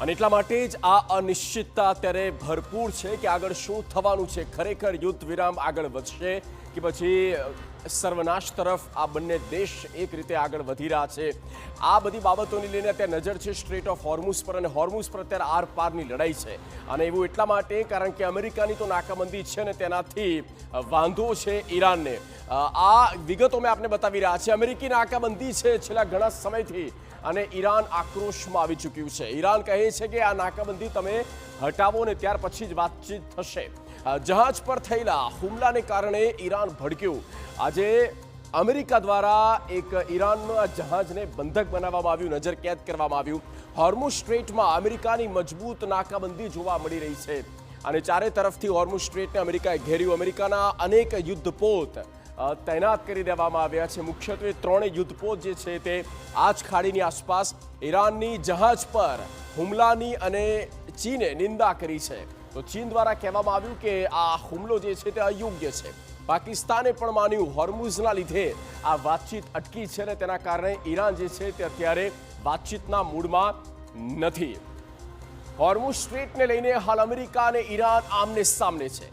અને એટલા માટે જ આ અનિશ્ચિતતા અત્યારે ભરપૂર છે કે આગળ શું થવાનું છે। ખરેખર યુદ્ધ વિરામ આગળ વધશે કે પછી સર્વનાશ તરફ આ બંને દેશ એક રીતે આગળ વધી રહ્યા છે। આ બધી બાબતોને લઈને અત્યારે નજર છે સ્ટ્રેટ ઓફ હોર્મુઝ પર, અને હોર્મુઝ પર અત્યારે આરપારની લડાઈ છે। અને એવું એટલા માટે કારણ કે અમેરિકાની તો નાકાબંધી છે ને તેનાથી વાંધો છે ઈરાનને। આ વિગતો મેં આપને બતાવી રહ્યા છે। અમેરિકી નાકાબંધી છે છેલ્લા ઘણા સમયથી, અને ઈરાન આક્રોશમાં આવી ચૂક્યું છે। ઈરાન કહે છે કે આ નાકાબંધી તમે હટાવો ને ત્યાર પછી જ વાતચીત થશે। જહાજ પર થયેલા હુમલાને કારણે ઈરાન ભડક્યું। આજે અમેરિકા દ્વારા એક ઈરાનના જહાજને બંધક બનાવવામાં આવ્યું, નજરકેદ કરવામાં આવ્યું। હોર્મુઝ સ્ટ્રેટમાં અમેરિકાની મજબૂત નાકાબંધી જોવા મળી રહી છે, અને ચારે તરફથી હોર્મુઝ સ્ટ્રેટને અમેરિકાએ ઘેર્યું। અમેરિકાના અનેક યુદ્ધપોત તૈનાત કરી દેવામાં આવ્યા છે। મુખ્યત્વે ત્રણેય યુદ્ધપોત જે છે તે આ જ ખાડીની આસપાસ ઈરાનની જહાજ પર હુમલાની અને ચીને નિંદા કરી છે। તો ચીન દ્વારા કહેવામાં આવ્યું કે આ હુમલો જે છે તે અયોગ્ય છે। પાકિસ્તાને પણ માન્યું હોર્મુઝના લીધે આ વાતચીત અટકી છે, અને તેના કારણે ઈરાન જે છે તે અત્યારે વાતચીતના મૂડમાં નથી। હોર્મુઝ સ્ટ્રેટને લઈને હાલ અમેરિકા અને ઈરાન આમને સામને છે।